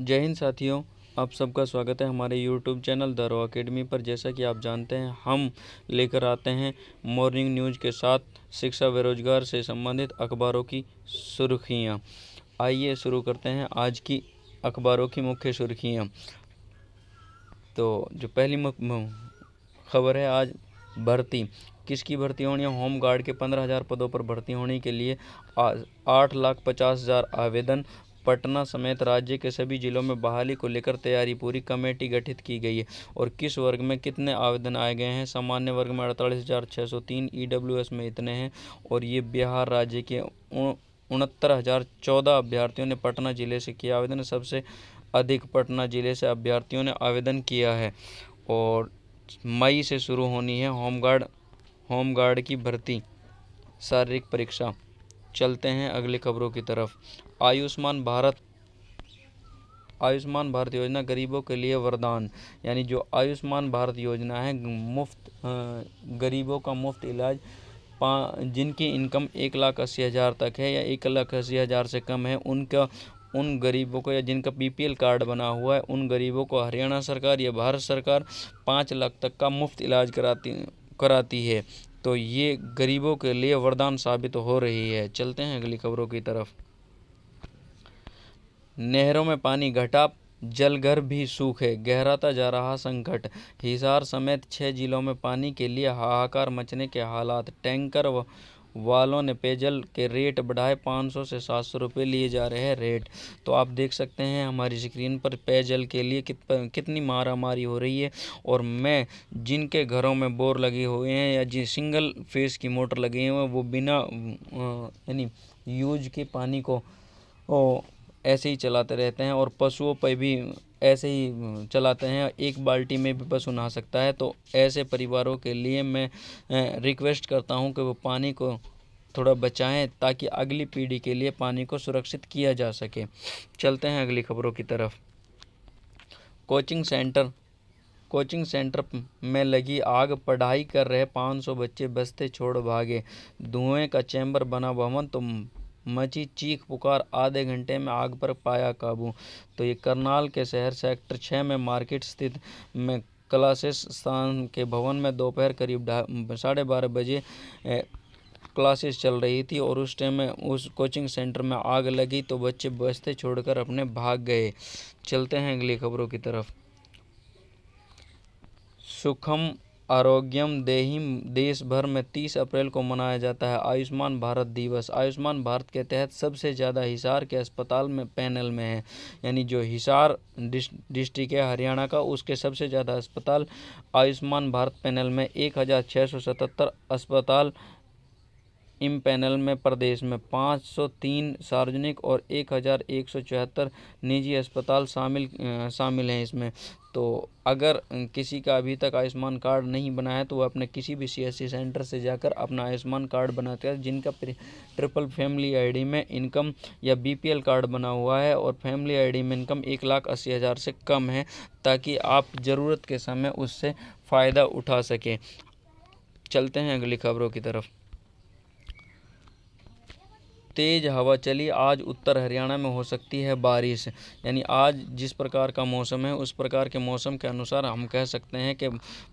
जय हिंद साथियों, आप सबका स्वागत है हमारे YouTube channel the raw academy पर। जैसा कि आप जानते हैं, हम लेकर आते हैं मॉर्निंग न्यूज़ के साथ शिक्षा बेरोजगार से संबंधित अखबारों की सुर्खियां। आइए शुरू करते हैं आज की अखबारों की मुख्य सुर्खियां। तो जो पहली खबर है, आज भर्ती किसकी भर्ती होनी है? होम गार्ड के 15,000 पदों पर भर्ती होने के लिए 8,50,000 आवेदन। पटना समेत राज्य के सभी जिलों में बहाली को लेकर तैयारी पूरी, कमेटी गठित की गई है। और किस वर्ग में कितने आवेदन आए गए हैं? सामान्य वर्ग में 48,603, ईडब्ल्यूएस में इतने हैं। और ये बिहार राज्य के 69,014 अभ्यर्थियों ने पटना जिले से किया आवेदन। सबसे अधिक पटना जिले से अभ्यर्थियों ने आवेदन किया है। और मई से शुरू होनी है होमगार्ड की भर्ती, शारीरिक परीक्षा। चलते हैं अगली खबरों की तरफ। आयुष्मान भारत योजना गरीबों के लिए वरदान। यानी जो आयुष्मान भारत योजना है, मुफ्त गरीबों का मुफ्त इलाज, जिनकी इनकम 1,80,000 तक है या 1,80,000 से कम है, उन गरीबों को, या जिनका बीपीएल कार्ड बना हुआ है, उन गरीबों को हरियाणा सरकार या भारत सरकार 5 लाख तक का मुफ्त इलाज कराती है। तो ये गरीबों के लिए वरदान साबित हो रही है। चलते हैं अगली खबरों की तरफ। नहरों में पानी घटा, जलघर भी सूखे, गहराता जा रहा संकट। हिसार समेत 6 जिलों में पानी के लिए हाहाकार मचने के हालात। टैंकर वालों ने पेयजल के रेट बढ़ाए, 500 से 700 रुपये लिए जा रहे हैं रेट। तो आप देख सकते हैं हमारी स्क्रीन पर पेयजल के लिए कितनी मारामारी हो रही है। और मैं जिनके घरों में बोर लगे हुए हैं या जिन सिंगल फेस की मोटर लगी हुई है, वो बिना यानी यूज के पानी को ऐसे ही चलाते रहते हैं। और पशुओं पर भी ऐसे ही चलाते हैं, एक बाल्टी में भी पशु नहा सकता है। तो ऐसे परिवारों के लिए मैं रिक्वेस्ट करता हूं कि वो पानी को थोड़ा बचाएं, ताकि अगली पीढ़ी के लिए पानी को सुरक्षित किया जा सके। चलते हैं अगली खबरों की तरफ। कोचिंग सेंटर में लगी आग, पढ़ाई कर रहे 500 बच्चे बस्ते छोड़ भागे। धुएं का चैम्बर बना भवन, तो मची चीख पुकार, आधे घंटे में आग पर पाया काबू। तो ये करनाल के शहर सेक्टर 6 में मार्केट स्थित में क्लासेस स्थान के भवन में दोपहर करीब 12:30 बजे क्लासेस चल रही थी। और उस टाइम में उस कोचिंग सेंटर में आग लगी, तो बच्चे बस्ते छोड़कर अपने भाग गए। चलते हैं अगली खबरों की तरफ। सुखम आरोग्यम देहिम, देश भर में 30 अप्रैल को मनाया जाता है आयुष्मान भारत दिवस। आयुष्मान भारत के तहत सबसे ज़्यादा हिसार के अस्पताल में पैनल में है। यानी जो हिसार डिस्ट्रिक्ट है हरियाणा का, उसके सबसे ज़्यादा अस्पताल आयुष्मान भारत पैनल में 1,677 अस्पताल इन पैनल में। प्रदेश में 503 सार्वजनिक और 1,174 निजी अस्पताल शामिल हैं इसमें। तो अगर किसी का अभी तक आयुष्मान कार्ड नहीं बना है, तो वह अपने किसी भी सीएससी सेंटर से जाकर अपना आयुष्मान कार्ड बनाते हैं, जिनका ट्रिपल फैमिली आईडी में इनकम या बीपीएल कार्ड बना हुआ है और फैमिली आईडी में इनकम 1,80,000 से कम है, ताकि आप ज़रूरत के समय उससे फ़ायदा उठा सकें। चलते हैं अगली खबरों की तरफ। तेज हवा चली, आज उत्तर हरियाणा में हो सकती है बारिश। यानी आज जिस प्रकार का मौसम है, उस प्रकार के मौसम के अनुसार हम कह सकते हैं कि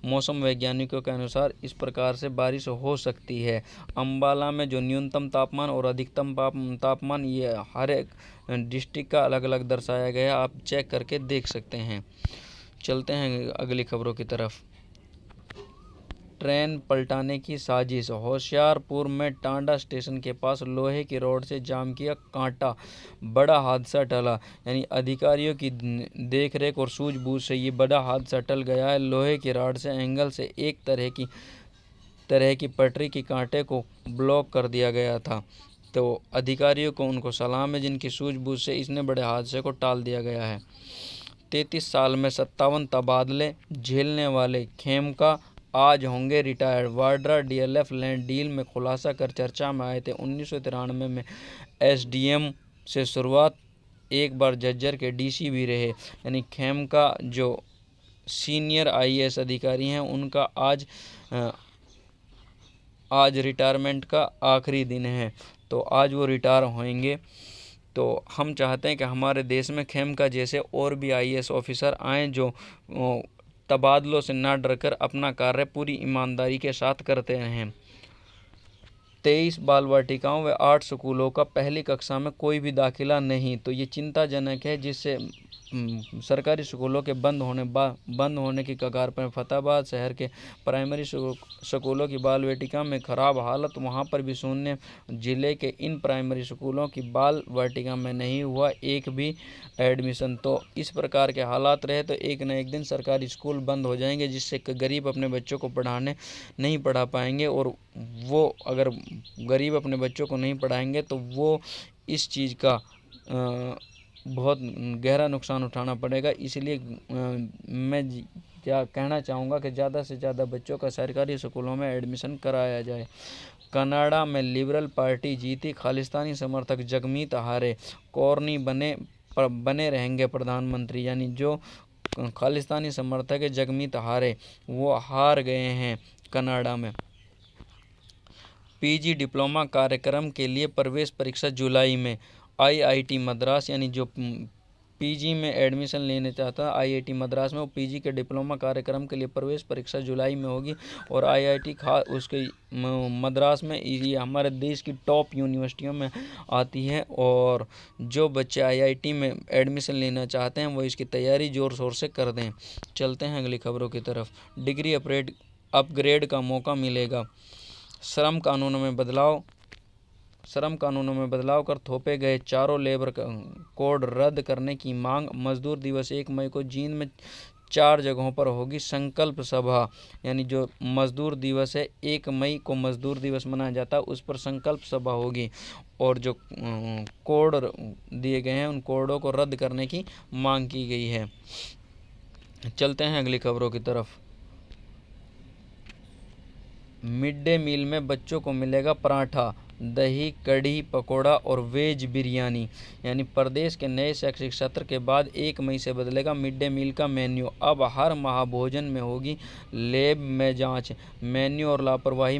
मौसम वैज्ञानिकों के अनुसार इस प्रकार से बारिश हो सकती है। अंबाला में जो न्यूनतम तापमान और अधिकतम तापमान, ये हर एक डिस्ट्रिक्ट का अलग अलग दर्शाया गया है, आप चेक करके देख सकते हैं। चलते हैं अगली खबरों की तरफ। ट्रेन पलटाने की साजिश, होशियारपुर में टांडा स्टेशन के पास लोहे की रॉड से जाम किया कांटा, बड़ा हादसा टला। यानी अधिकारियों की देखरेख और सूझबूझ से ये बड़ा हादसा टल गया है। लोहे की रॉड से एंगल से एक तरह की पटरी की कांटे को ब्लॉक कर दिया गया था। तो अधिकारियों को उनको सलाम है, जिनकी सूझबूझ से इसने बड़े हादसे को टाल दिया गया है। 33 साल में 57 तबादले झेलने वाले खेमका आज होंगे retired. Vadra DLF land deal में खुलासा कर चर्चा में आए थे। 1993 में एसडीएम से शुरुआत, एक बार झज्जर के डीसी भी रहे। यानी खेमका जो सीनियर आईएएस अधिकारी हैं, उनका आज रिटायरमेंट का आखिरी दिन है, तो आज वो रिटायर होंगे। तो तो हम चाहते हैं कि हमारे देश में खेमका जैसे और भी IAS ऑफिसर आएँ जो तबादलों से ना डरकर अपना कार्य पूरी ईमानदारी के साथ करते रहें। 23 बाल वाटिकाओं व 8 स्कूलों का पहली कक्षा में कोई भी दाखिला नहीं, तो ये चिंताजनक है, जिससे सरकारी स्कूलों के बंद होने की कगार पर। फतेहाबाद शहर के प्राइमरी स्कूलों की बाल वाटिका में खराब हालत, वहां पर भी शून्य। जिले के इन प्राइमरी स्कूलों की बाल वाटिका में नहीं हुआ एक भी एडमिशन। तो इस प्रकार के हालात रहे तो एक न एक दिन सरकारी स्कूल बंद हो जाएंगे, जिससे गरीब अपने बच्चों को नहीं पढ़ा पाएंगे, और वो अगर गरीब अपने बच्चों को नहीं पढ़ाएंगे तो वो इस चीज़ का बहुत गहरा नुकसान उठाना पड़ेगा। इसलिए मैं क्या कहना चाहूँगा कि ज़्यादा से ज़्यादा बच्चों का सरकारी स्कूलों में एडमिशन कराया जाए। कनाडा में लिबरल पार्टी जीती, खालिस्तानी समर्थक जगमीत हारे, कॉर्नी बने रहेंगे प्रधानमंत्री। यानी जो खालिस्तानी समर्थक है जगमीत हारे, वो हार गए हैं कनाडा में। PG डिप्लोमा कार्यक्रम के लिए प्रवेश परीक्षा जुलाई में। IIT मद्रास, यानी जो PG में एडमिशन लेने चाहता है IIT मद्रास में, वो PG के डिप्लोमा कार्यक्रम के लिए प्रवेश परीक्षा जुलाई में होगी। और IIT उसके मद्रास में, ये हमारे देश की टॉप यूनिवर्सिटियों में आती है। और जो बच्चे IIT में एडमिशन लेना चाहते हैं वो इसकी तैयारी ज़ोर शोर से कर दें। चलते हैं अगली खबरों की तरफ। डिग्री अपग्रेड का मौका मिलेगा। श्रम कानूनों में बदलाव कर थोपे गए चारों लेबर कोड रद्द करने की मांग। मजदूर दिवस 1 मई को जींद में 4 जगहों पर होगी संकल्प सभा। यानी जो मजदूर दिवस है 1 मई को मजदूर दिवस मनाया जाता है, उस पर संकल्प सभा होगी। और जो कोड दिए गए हैं उन कोडों को रद्द करने की मांग की गई है। चलते हैं अगली खबरों की तरफ। मिड डे मील में बच्चों को मिलेगा पराठा, दही, कढ़ी, पकौड़ा और वेज बिरयानी। यानी प्रदेश के नए शैक्षिक सत्र के बाद 1 मई से बदलेगा मिड डे मील का मेन्यू। अब हर महाभोजन में होगी लैब में जांच, मेन्यू और लापरवाही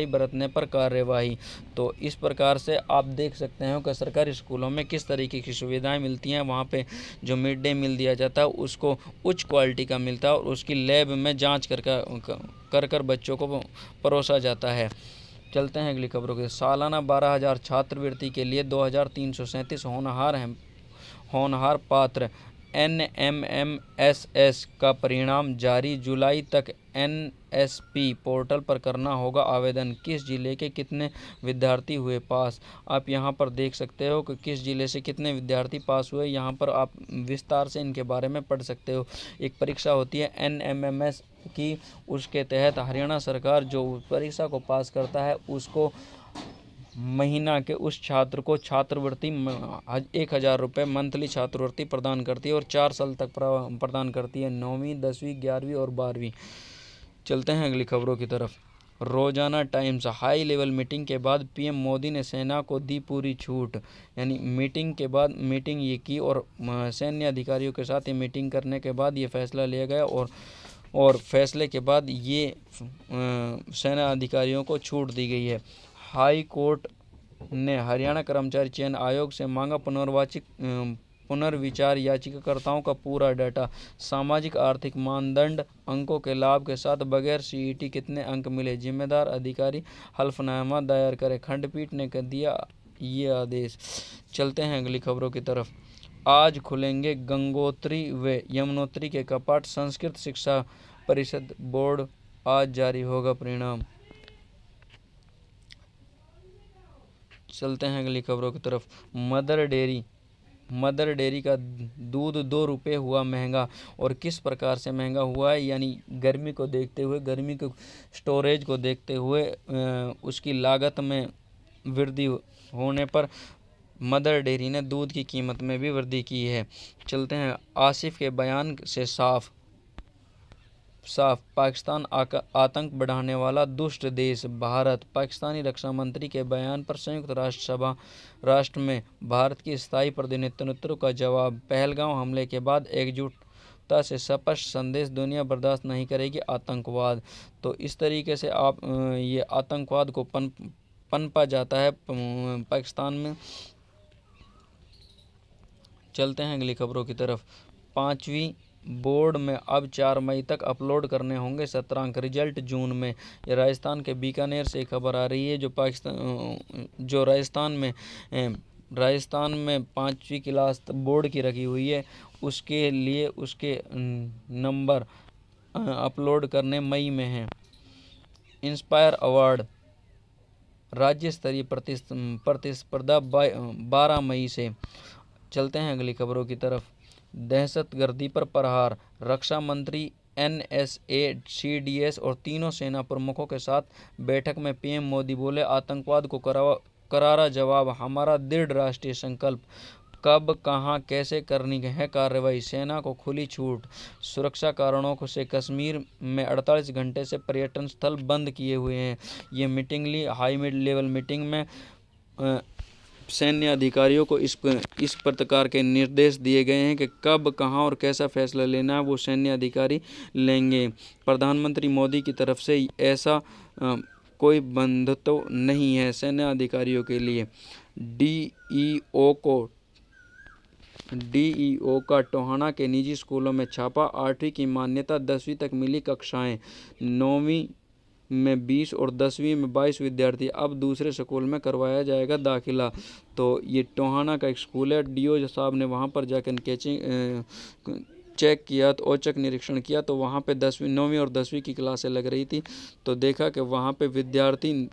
बरतने पर कार्यवाही। तो इस प्रकार से आप देख सकते हैं कि सरकारी स्कूलों में किस तरीके की सुविधाएं मिलती हैं। वहाँ पे जो मिड डे मील दिया जाता है उसको उच्च क्वालिटी का मिलता है और उसकी लैब में जाँच कर बच्चों को परोसा जाता है। चलते हैं अगली खबरों के। सालाना 12,000 छात्रवृत्ति के लिए 2,337 होनहार पात्र। NMMSS का परिणाम जारी, जुलाई तक NSP पोर्टल पर करना होगा आवेदन। किस जिले के कितने विद्यार्थी हुए पास, आप यहां पर देख सकते हो कि किस जिले से कितने विद्यार्थी पास हुए। यहां पर आप विस्तार से इनके बारे में पढ़ सकते हो। एक परीक्षा होती है NMMS की, उसके तहत हरियाणा सरकार जो परीक्षा को पास करता है उसको महीना के उस छात्र को छात्रवृत्ति 1,000 रुपये मंथली छात्रवृत्ति प्रदान करती है और 4 साल तक प्रदान करती है, 9वीं, 10वीं, 11वीं और 12वीं। चलते हैं अगली खबरों की तरफ। रोजाना टाइम्स, हाई लेवल मीटिंग के बाद PM मोदी ने सेना को दी पूरी छूट। यानी मीटिंग के बाद मीटिंग ये की और सैन्य अधिकारियों के साथ ये मीटिंग करने के बाद ये फैसला लिया गया और फैसले के बाद ये सेना अधिकारियों को छूट दी गई है। हाई कोर्ट ने हरियाणा कर्मचारी चयन आयोग से मांगा पुनर्विचार याचिकाकर्ताओं का पूरा डाटा। सामाजिक आर्थिक मानदंड, अंकों के लाभ के साथ बगैर CET कितने अंक मिले, जिम्मेदार अधिकारी हल्फनामा दायर करे। खंडपीठ ने दिया ये आदेश। चलते हैं अगली खबरों की तरफ। आज खुलेंगे गंगोत्री व यमुनोत्री के कपाट, संस्कृत शिक्षा परिषद बोर्ड, आज जारी होगा परिणाम। चलते हैं अगली खबरों की तरफ। मदर डेयरी का दूध 2 रुपये हुआ महंगा। और किस प्रकार से महंगा हुआ है, यानी गर्मी को देखते हुए, गर्मी के स्टोरेज को देखते हुए उसकी लागत में वृद्धि होने पर मदर डेयरी ने दूध की कीमत में भी वृद्धि की है। चलते हैं। आसिफ के बयान से साफ पाकिस्तान आतंक बढ़ाने वाला दुष्ट देश भारत। पाकिस्तानी रक्षा मंत्री के बयान पर संयुक्त राष्ट्र में भारत की स्थायी प्रतिनिधित्व का जवाब। पहलगाम हमले के बाद एकजुटता से स्पष्ट संदेश, दुनिया बर्दाश्त नहीं करेगी आतंकवाद। तो इस तरीके से आप ये आतंकवाद को पनपा जाता है पाकिस्तान में। चलते हैं अगली खबरों की तरफ। 5वीं बोर्ड में अब 4 मई तक अपलोड करने होंगे सत्रांक, रिजल्ट जून में। ये राजस्थान के बीकानेर से खबर आ रही है। जो राजस्थान में 5वीं क्लास बोर्ड की रखी हुई है, उसके लिए उसके नंबर अपलोड करने मई में हैं। इंस्पायर अवार्ड राज्य स्तरीय प्रतिस्पर्धा 12 मई से। चलते हैं अगली खबरों की तरफ। दहशतगर्दी पर प्रहार, रक्षा मंत्री NSA, CDS और तीनों सेना प्रमुखों के साथ बैठक में PM मोदी बोले, आतंकवाद को करारा जवाब, हमारा दृढ़ राष्ट्रीय संकल्प। कब, कहां, कैसे करनी है कार्रवाई, सेना को खुली छूट। सुरक्षा कारणों से कश्मीर में 48 घंटे से पर्यटन स्थल बंद किए हुए हैं। ये मीटिंग ली हाई लेवल मीटिंग में सैन्य अधिकारियों को इस प्रकार के निर्देश दिए गए हैं कि कब, कहां और कैसा फैसला लेना है वो सैन्य अधिकारी लेंगे। प्रधानमंत्री मोदी की तरफ से ऐसा कोई बंध तो नहीं है सैन्य अधिकारियों के लिए। DEO का टोहाना के निजी स्कूलों में छापा, 8वीं की मान्यता, 10वीं तक मिली कक्षाएं। 9वीं में 20 और 10वीं में 22 विद्यार्थी, अब दूसरे स्कूल में करवाया जाएगा दाखिला। तो ये टोहाना का एक स्कूल है। DO साहब ने वहाँ पर जाकर चेक किया, तो औचक निरीक्षण किया, तो वहाँ पे 9वीं और 10वीं की क्लासें लग रही थी। तो देखा कि वहाँ पे विद्यार्थी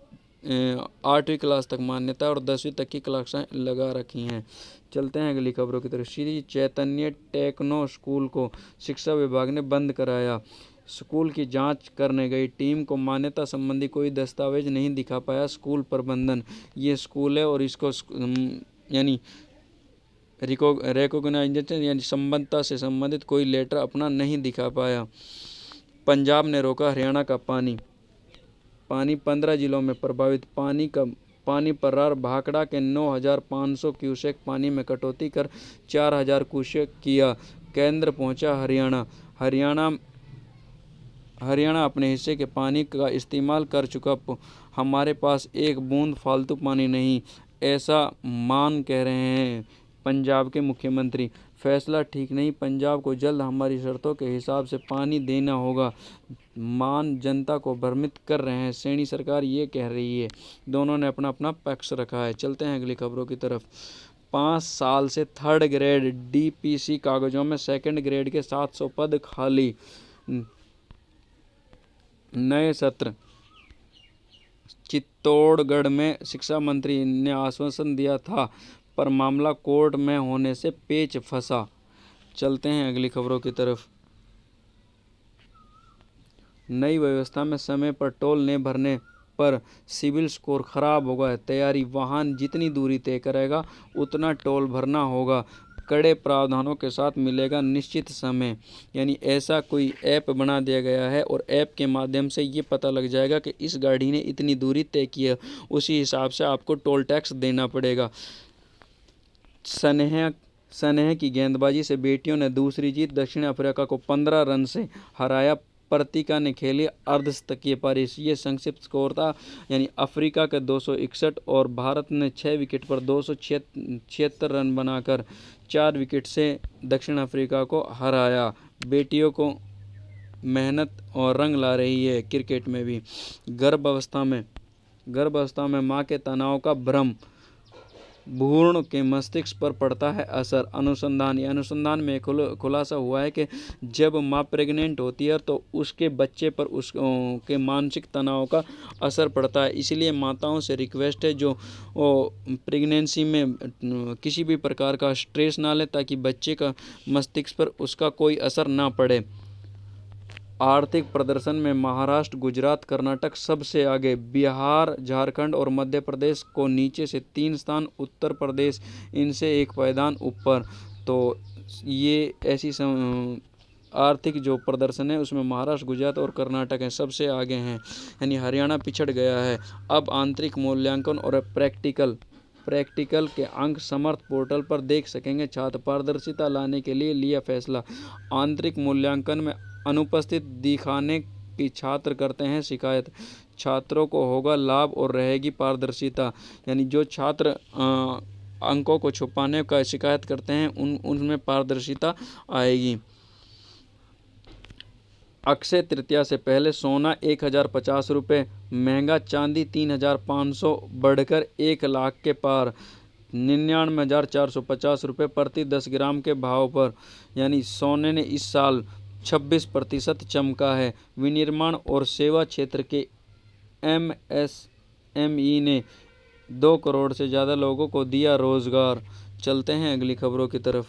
8वीं क्लास तक मान्यता और 10वीं तक की क्लासें लगा रखी हैं। चलते हैं अगली खबरों की तरफ। श्री चैतन्य टेक्नो स्कूल को शिक्षा विभाग ने बंद कराया। स्कूल की जांच करने गई टीम को मान्यता संबंधी कोई दस्तावेज नहीं दिखा पाया स्कूल प्रबंधन। ये स्कूल है और इसको यानी रिकॉग्नाइजेशन यानी संबद्धता से संबंधित कोई लेटर अपना नहीं दिखा पाया। पंजाब ने रोका हरियाणा का पानी 15 जिलों में प्रभावित। पानी पर्रार, भाखड़ा के 9,500 क्यूसेक पानी में कटौती कर 4,000 क्यूसेक किया। केंद्र पहुंचा हरियाणा अपने हिस्से के पानी का इस्तेमाल कर चुका, हमारे पास एक बूंद फालतू पानी नहीं, ऐसा मान कह रहे हैं पंजाब के मुख्यमंत्री। फैसला ठीक नहीं, पंजाब को जल्द हमारी शर्तों के हिसाब से पानी देना होगा, मान जनता को भ्रमित कर रहे हैं, सैनी सरकार ये कह रही है। दोनों ने अपना अपना पक्ष रखा है। चलते हैं अगली खबरों की तरफ। 5 साल से 3rd ग्रेड DPC कागजों में 2nd ग्रेड के 700 पद खाली। नए सत्र। चित्तौड़गढ़ में शिक्षा मंत्री ने आश्वासन दिया था, पर मामला कोर्ट में होने से पेच फंसा। चलते हैं अगली खबरों की तरफ। नई व्यवस्था में समय पर टोल न भरने पर सिविल स्कोर खराब होगा, तैयारी। वाहन जितनी दूरी तय करेगा उतना टोल भरना होगा, कड़े प्रावधानों के साथ मिलेगा निश्चित समय। यानी ऐसा कोई ऐप बना दिया गया है और ऐप के माध्यम से ये पता लग जाएगा कि इस गाड़ी ने इतनी दूरी तय की है, उसी हिसाब से आपको टोल टैक्स देना पड़ेगा। सनेह की गेंदबाजी से बेटियों ने दूसरी जीत, दक्षिण अफ्रीका को 15 रन से हराया। पर्तिका ने खेली अर्धशतकीय पारी। ये संक्षिप्त स्कोर था, यानी अफ्रीका के 261 और भारत ने 6 विकेट पर 276 रन बनाकर 4 विकेट से दक्षिण अफ्रीका को हराया। बेटियों को मेहनत और रंग ला रही है क्रिकेट में भी। गर्भावस्था में मां के तनाव का भ्रम भ्रूण के मस्तिष्क पर पड़ता है असर। अनुसंधान में खुलासा हुआ है कि जब मां प्रेग्नेंट होती है तो उसके बच्चे पर उसके मानसिक तनाव का असर पड़ता है। इसलिए माताओं से रिक्वेस्ट है जो प्रेगनेंसी में किसी भी प्रकार का स्ट्रेस ना ले, ताकि बच्चे का मस्तिष्क पर उसका कोई असर ना पड़े। आर्थिक प्रदर्शन में महाराष्ट्र, गुजरात, कर्नाटक सबसे आगे। बिहार, झारखंड और मध्य प्रदेश को नीचे से 3 स्थान, उत्तर प्रदेश इनसे 1 पायदान ऊपर। तो ये ऐसी आर्थिक जो प्रदर्शन है उसमें महाराष्ट्र, गुजरात और कर्नाटक हैं सबसे आगे हैं, यानी हरियाणा पिछड़ गया है। अब आंतरिक मूल्यांकन और प्रैक्टिकल के अंक समर्थ पोर्टल पर देख सकेंगे छात्र। पारदर्शिता लाने के लिए लिया फैसला। आंतरिक मूल्यांकन में अनुपस्थित दिखाने की छात्र करते हैं शिकायत, छात्रों को होगा लाभ और रहेगी पारदर्शिता। यानी जो छात्र अंकों को छुपाने का शिकायत करते हैं उनमें पारदर्शिता आएगी। अक्षय तृतीया से पहले सोना 1050 रुपये महंगा, चांदी 3500 बढ़कर 1 लाख के पार, 99,450 रुपये प्रति 10 ग्राम के भाव पर, यानी सोने ने इस साल 26% चमका है। विनिर्माण और सेवा क्षेत्र के MSME ने 2 करोड़ से ज़्यादा लोगों को दिया रोजगार। चलते हैं अगली खबरों की तरफ।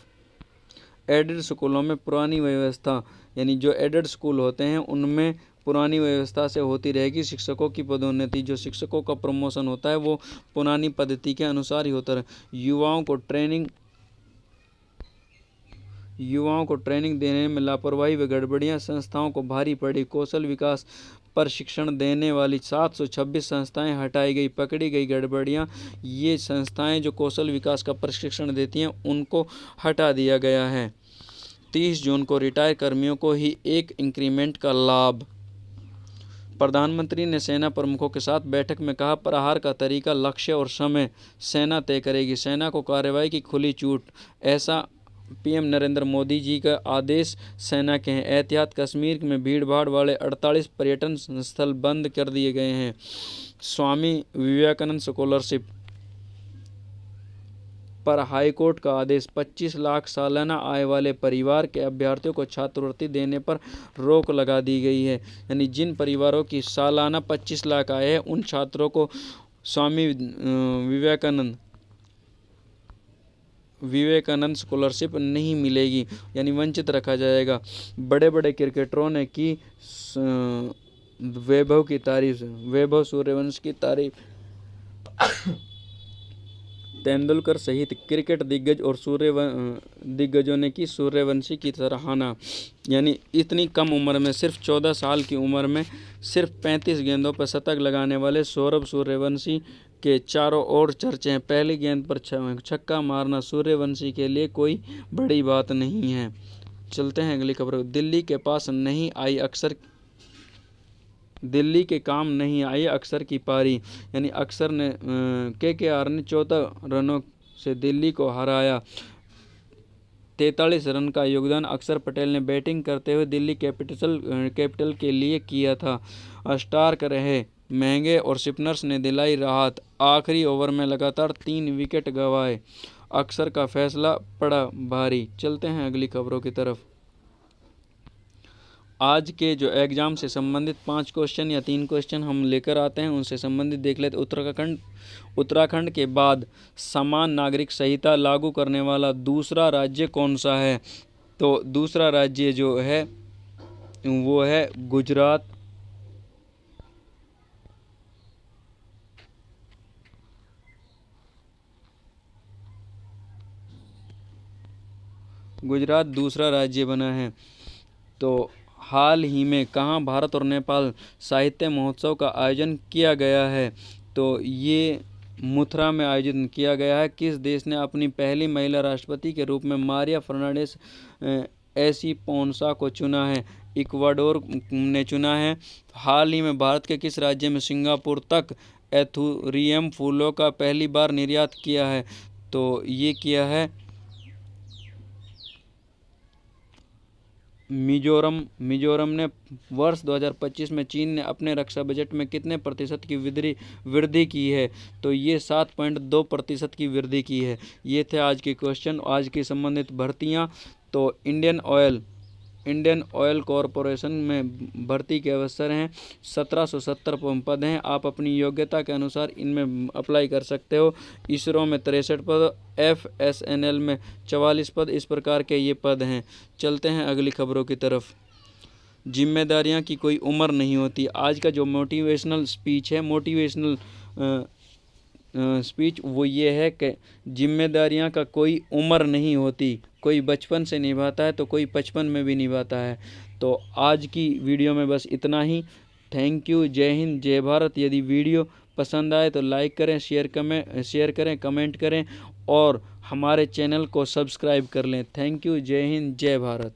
एडेड स्कूलों में पुरानी व्यवस्था, यानी जो एडेड स्कूल होते हैं उनमें पुरानी व्यवस्था से होती रहेगी। शिक्षकों की पदोन्नति, जो शिक्षकों का प्रमोशन होता है वो पुरानी पद्धति के अनुसार ही होता है। युवाओं को ट्रेनिंग देने में लापरवाही व गड़बड़ियां संस्थाओं को भारी पड़ी। कौशल विकास प्रशिक्षण देने वाली 726 संस्थाएं हटाई गई। पकड़ी गई गड़बड़ियां, ये संस्थाएं जो कौशल विकास का प्रशिक्षण देती हैं उनको हटा दिया गया है। 30 जून को रिटायर कर्मियों को ही 1 इंक्रीमेंट का लाभ। प्रधानमंत्री ने सेना प्रमुखों के साथ बैठक में कहा, प्रहार का तरीका, लक्ष्य और समय सेना तय करेगी। सेना को कार्रवाई की खुली छूट, ऐसा पीएम नरेंद्र मोदी जी का आदेश सेना के हैं। एहतियात, कश्मीर में भीड़-भाड़ वाले 48 पर्यटन स्थल बंद कर दिए गए हैं। स्वामी विवेकानंद स्कॉलरशिप पर हाईकोर्ट का आदेश, 25 लाख सालाना आय वाले परिवार के अभ्यर्थियों को छात्रवृत्ति देने पर रोक लगा दी गई है। यानी जिन परिवारों की सालाना 25 लाख आय है उन छात्रों को स्वामी विवेकानंद स्कॉलरशिप नहीं मिलेगी, यानी वंचित रखा जाएगा। बड़े बड़े क्रिकेटरों ने की वैभव की तारीफ, वैभव सूर्यवंशी की तारीफ। तेंदुलकर सहित क्रिकेट दिग्गज और दिग्गजों ने की सूर्यवंशी की सराहना। यानी इतनी कम उम्र में, सिर्फ 14 साल की उम्र में सिर्फ 35 गेंदों पर शतक लगाने वाले सौरभ सूर्यवंशी के चारों ओर चर्चे हैं। पहली गेंद पर छक्का मारना सूर्यवंशी के लिए कोई बड़ी बात नहीं है। चलते हैं अगली खबर। दिल्ली के काम नहीं आई अक्षर की पारी, यानी अक्षर ने KKR ने 14 रनों से दिल्ली को हराया। 43 रन का योगदान अक्षर पटेल ने बैटिंग करते हुए दिल्ली कैपिटल के लिए किया था। स्टार्क रहे महंगे और स्पिनर्स ने दिलाई राहत। आखिरी ओवर में लगातार 3 विकेट गंवाए, अक्षर का फैसला पड़ा भारी। चलते हैं अगली खबरों की तरफ। आज के जो एग्जाम से संबंधित 5 क्वेश्चन या 3 क्वेश्चन हम लेकर आते हैं, उनसे संबंधित देख लेते। उत्तराखंड के बाद समान नागरिक संहिता लागू करने वाला दूसरा राज्य कौन सा है? तो दूसरा राज्य जो है वो है गुजरात। गुजरात दूसरा राज्य बना है। तो हाल ही में कहाँ भारत और नेपाल साहित्य महोत्सव का आयोजन किया गया है? तो ये मथुरा में आयोजन किया गया है। किस देश ने अपनी पहली महिला राष्ट्रपति के रूप में मारिया फर्नांडिस एस्पिनोसा को चुना है? इक्वाडोर ने चुना है। हाल ही में भारत के किस राज्य में सिंगापुर तक एंथूरियम फूलों का पहली बार निर्यात किया है? तो ये किया है मिजोरम ने। वर्ष 2025 में चीन ने अपने रक्षा बजट में कितने प्रतिशत की वृद्धि की है? तो ये 7.2% की वृद्धि की है। ये थे आज के क्वेश्चन। आज की संबंधित भर्तियां, तो इंडियन ऑयल कॉरपोरेशन में भर्ती के अवसर हैं। 1770 पद हैं। आप अपनी योग्यता के अनुसार इनमें अप्लाई कर सकते हो। इसरो में 63 पद, FSNL में 44 पद, इस प्रकार के ये पद हैं। चलते हैं अगली खबरों की तरफ। जिम्मेदारियां की कोई उम्र नहीं होती। आज का जो मोटिवेशनल स्पीच वो ये है कि जिम्मेदारियां का कोई उम्र नहीं होती। कोई बचपन से निभाता है तो कोई 55 में भी निभाता है। तो आज की वीडियो में बस इतना ही। Thank you. जय हिंद, जय भारत। यदि वीडियो पसंद आए तो लाइक करें, शेयर करें, कमेंट करें और हमारे चैनल को सब्सक्राइब कर लें। Thank you. जय हिंद, जय भारत।